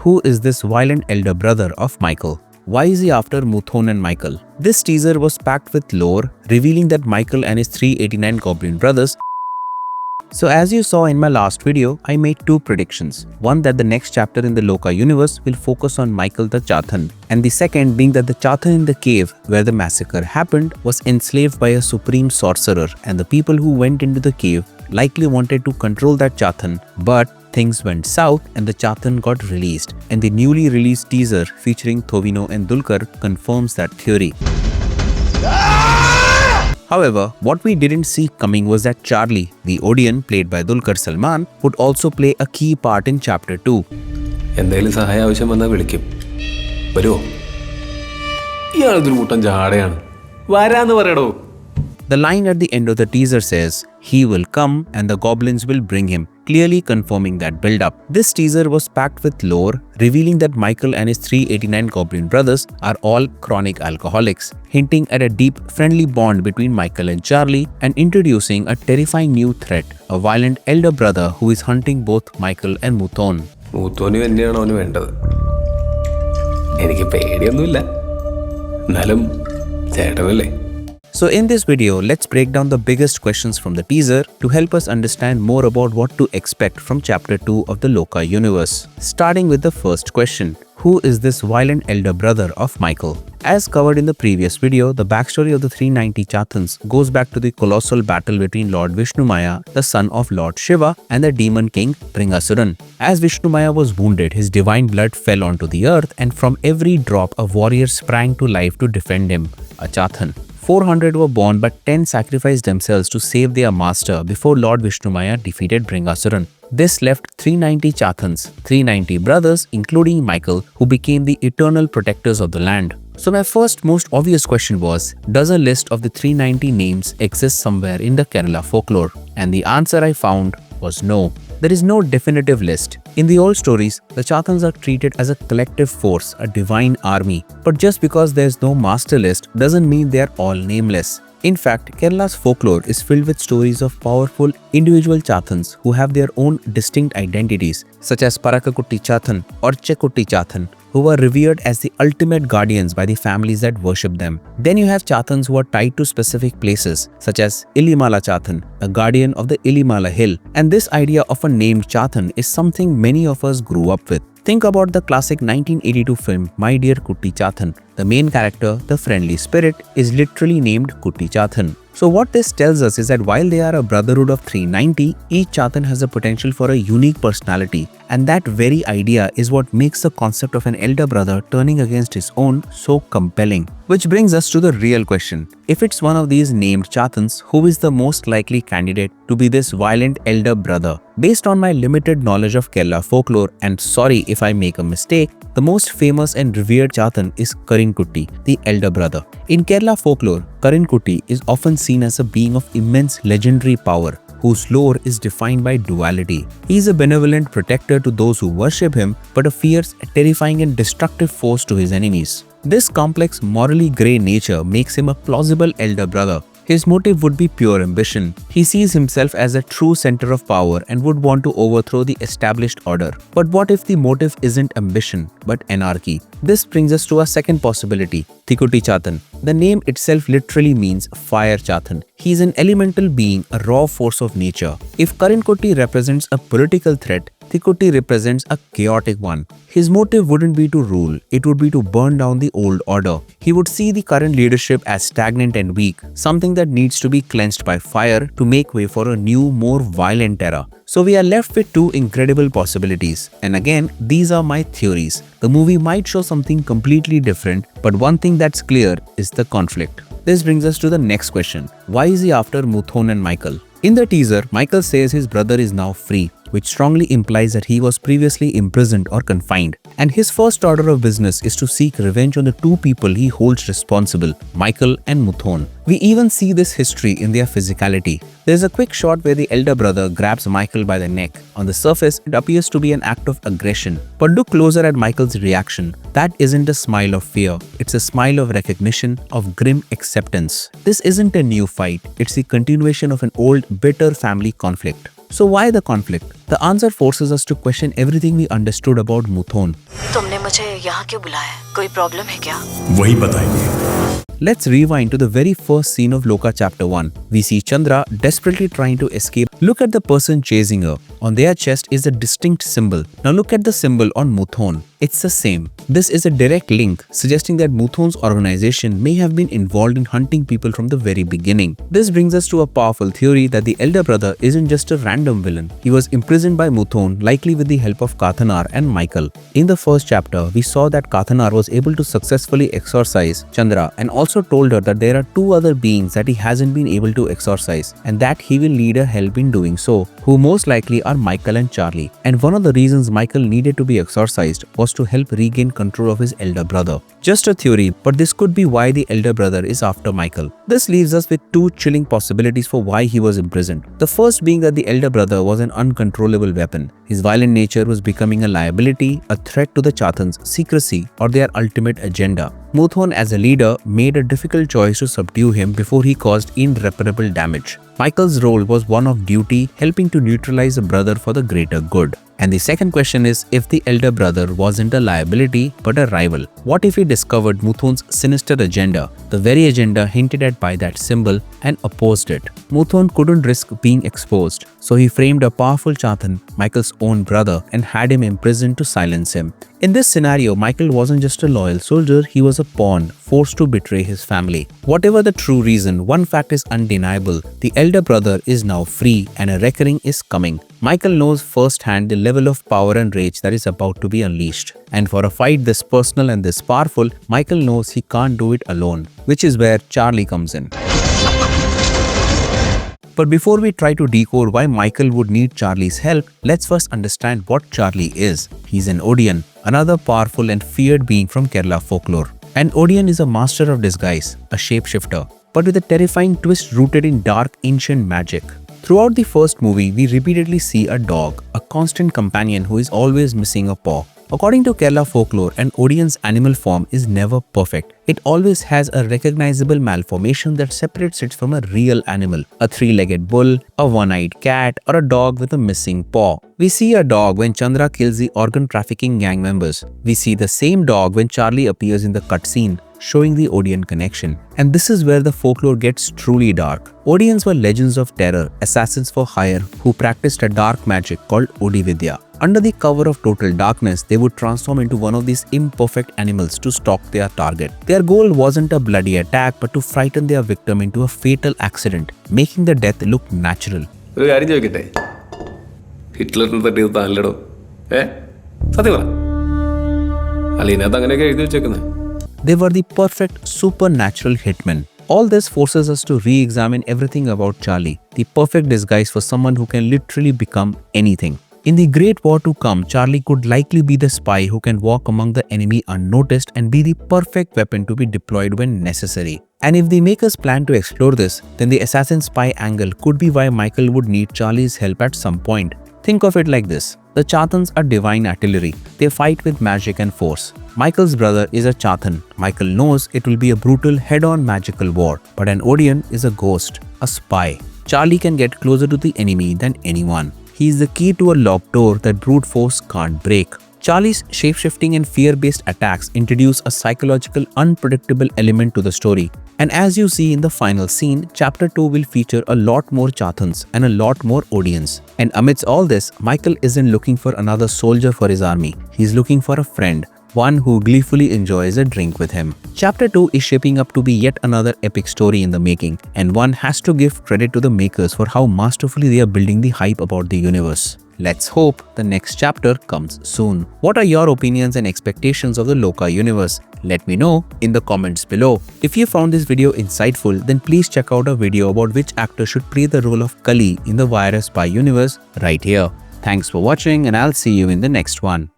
Who is this violent elder brother of Michael? Why is he after Moothon and Michael? This teaser was packed with lore, revealing that Michael and his 389 goblin brothers. So as you saw in my last video, I made two predictions. One, that the next chapter in the LOKAH universe will focus on Michael the Chathan, and the second being that the Chathan in the cave where the massacre happened was enslaved by a supreme sorcerer, and the people who went into the cave likely wanted to control that Chathan, but things went south and the Chathan got released, and the newly released teaser featuring Tovino and Dulquer confirms that theory. However, what we didn't see coming was that Charlie, the Odiyan played by Dulquer Salmaan, would also play a key part in chapter 2. The line at the end of the teaser says, "He will come and the goblins will bring him," clearly confirming that build-up. This teaser was packed with lore, revealing that Michael and his 389 goblin brothers are all chronic alcoholics, hinting at a deep, friendly bond between Michael and Charlie, and introducing a terrifying new threat, a violent elder brother who is hunting both Michael and Moothon. So in this video, let's break down the biggest questions from the teaser to help us understand more about what to expect from chapter 2 of the LOKAH universe. Starting with the first question, who is this violent elder brother of Michael? As covered in the previous video, the backstory of the 390 Chathans goes back to the colossal battle between Lord Vishnumaya, the son of Lord Shiva, and the demon king Bringasuran. As Vishnumaya was wounded, his divine blood fell onto the earth, and from every drop a warrior sprang to life to defend him, a Chathan. 400 were born, but 10 sacrificed themselves to save their master before Lord Vishnumaya defeated Bringasuran. This left 390 Chathans, 390 brothers including Michael, who became the eternal protectors of the land. So my first most obvious question was, does a list of the 390 names exist somewhere in the Kerala folklore? And the answer I found was no. There is no definitive list. In the old stories, the Chathans are treated as a collective force, a divine army. But just because there is no master list doesn't mean they are all nameless. In fact, Kerala's folklore is filled with stories of powerful individual Chathans who have their own distinct identities, such as Parakakutty Chathan or Chekutty Chathan, who were revered as the ultimate guardians by the families that worship them. Then you have Chathans who are tied to specific places, such as Illimala Chathan, a guardian of the Illimala hill. And this idea of a named Chathan is something many of us grew up with. Think about the classic 1982 film My Dear Kutty Chathan. The main character, the friendly spirit, is literally named Kutty Chathan. So what this tells us is that while they are a brotherhood of 390, each Chathan has the potential for a unique personality, and that very idea is what makes the concept of an elder brother turning against his own so compelling. Which brings us to the real question. If it's one of these named Chathans, who is the most likely candidate to be this violent elder brother? Based on my limited knowledge of Kerala folklore, and sorry if I make a mistake, the most famous and revered Chathan is Kutty, the elder brother. In Kerala folklore, Kutty is often seen as a being of immense legendary power, whose lore is defined by duality. He is a benevolent protector to those who worship him, but a fierce, terrifying and destructive force to his enemies. This complex, morally grey nature makes him a plausible elder brother. His motive would be pure ambition. He sees himself as a true center of power and would want to overthrow the established order. But what if the motive isn't ambition, but anarchy? This brings us to a second possibility, Thikutty Chathan. The name itself literally means fire Chathan. He is an elemental being, a raw force of nature. If Kutty represents a political threat, Thikutty represents a chaotic one. His motive wouldn't be to rule, it would be to burn down the old order. He would see the current leadership as stagnant and weak, something that needs to be cleansed by fire to make way for a new, more violent era. So we are left with two incredible possibilities. And again, these are my theories. The movie might show something completely different, but one thing that's clear is the conflict. This brings us to the next question. Why is he after Moothon and Michael? In the teaser, Michael says his brother is now free, which strongly implies that he was previously imprisoned or confined. And his first order of business is to seek revenge on the two people he holds responsible, Michael and Moothon. We even see this history in their physicality. There's a quick shot where the elder brother grabs Michael by the neck. On the surface, it appears to be an act of aggression. But look closer at Michael's reaction. That isn't a smile of fear. It's a smile of recognition, of grim acceptance. This isn't a new fight. It's the continuation of an old, bitter family conflict. So why the conflict? The answer forces us to question everything we understood about Moothon. तुमने मुझे यहाँ क्यों बुलाया? कोई problem है क्या? वही बताएंगे। Let's rewind to the very first scene of LOKAH Chapter 1. We see Chandra desperately trying to escape. Look at the person chasing her. On their chest is a distinct symbol. Now look at the symbol on Moothon. It's the same. This is a direct link suggesting that Moothon's organization may have been involved in hunting people from the very beginning. This brings us to a powerful theory that the elder brother isn't just a random villain. He was imprisoned by Moothon, likely with the help of Chathan and Michael. In the first chapter, we saw that Chathan was able to successfully exorcise Chandra and also told her that there are two other beings that he hasn't been able to exorcise and that he will need her help in doing so, who most likely are Michael and Charlie. And one of the reasons Michael needed to be exorcised was to help regain control of his elder brother. Just a theory, but this could be why the elder brother is after Michael. This leaves us with two chilling possibilities for why he was imprisoned. The first being that the elder brother was an uncontrollable weapon. His violent nature was becoming a liability, a threat to the Chathans' secrecy or their ultimate agenda. Moothon as a leader made a difficult choice to subdue him before he caused irreparable damage. Michael's role was one of duty, helping to neutralize a brother for the greater good. And the second question is if the elder brother wasn't a liability but a rival. What if he discovered Moothon's sinister agenda, the very agenda hinted at by that symbol, and opposed it? Moothon couldn't risk being exposed, so he framed a powerful Chathan, Michael's own brother, and had him imprisoned to silence him. In this scenario, Michael wasn't just a loyal soldier, he was a pawn, forced to betray his family. Whatever the true reason, one fact is undeniable. The elder brother is now free and a reckoning is coming. Michael knows firsthand the level of power and rage that is about to be unleashed. And for a fight this personal and this powerful, Michael knows he can't do it alone, which is where Charlie comes in. But before we try to decode why Michael would need Charlie's help, let's first understand what Charlie is. He's an Odiyan, another powerful and feared being from Kerala Folklore. An Odiyan is a master of disguise, a shapeshifter, but with a terrifying twist rooted in dark ancient magic. Throughout the first movie, we repeatedly see a dog, a constant companion who is always missing a paw. According to Kerala Folklore, an Odiyan's animal form is never perfect. It always has a recognizable malformation that separates it from a real animal, a three-legged bull, a one-eyed cat, or a dog with a missing paw. We see a dog when Chandra kills the organ trafficking gang members. We see the same dog when Charlie appears in the cutscene, showing the Odiyan connection. And this is where the folklore gets truly dark. Odiyans were legends of terror, assassins for hire who practiced a dark magic called Odividya. Under the cover of total darkness, they would transform into one of these imperfect animals to stalk their target. Their goal wasn't a bloody attack but to frighten their victim into a fatal accident, making the death look natural. They were the perfect supernatural hitmen. All this forces us to re-examine everything about Charlie, the perfect disguise for someone who can literally become anything. In the Great War to come, Charlie could likely be the spy who can walk among the enemy unnoticed and be the perfect weapon to be deployed when necessary. And if the makers plan to explore this, then the assassin-spy angle could be why Michael would need Charlie's help at some point. Think of it like this. The Chathans are divine artillery. They fight with magic and force. Michael's brother is a Chathan. Michael knows it will be a brutal head-on magical war. But an Odiyan is a ghost, a spy. Charlie can get closer to the enemy than anyone. He is the key to a locked door that brute force can't break. Charlie's shapeshifting and fear-based attacks introduce a psychological, unpredictable element to the story. And as you see in the final scene, Chapter 2 will feature a lot more Chathans and a lot more Odiyans. And amidst all this, Michael isn't looking for another soldier for his army. He's looking for a friend, one who gleefully enjoys a drink with him. Chapter 2 is shaping up to be yet another epic story in the making, and one has to give credit to the makers for how masterfully they are building the hype about the universe. Let's hope the next chapter comes soon. What are your opinions and expectations of the LOKAH universe? Let me know in the comments below. If you found this video insightful, then please check out a video about which actor should play the role of Kali in the Virus Spy universe right here. Thanks for watching and I'll see you in the next one.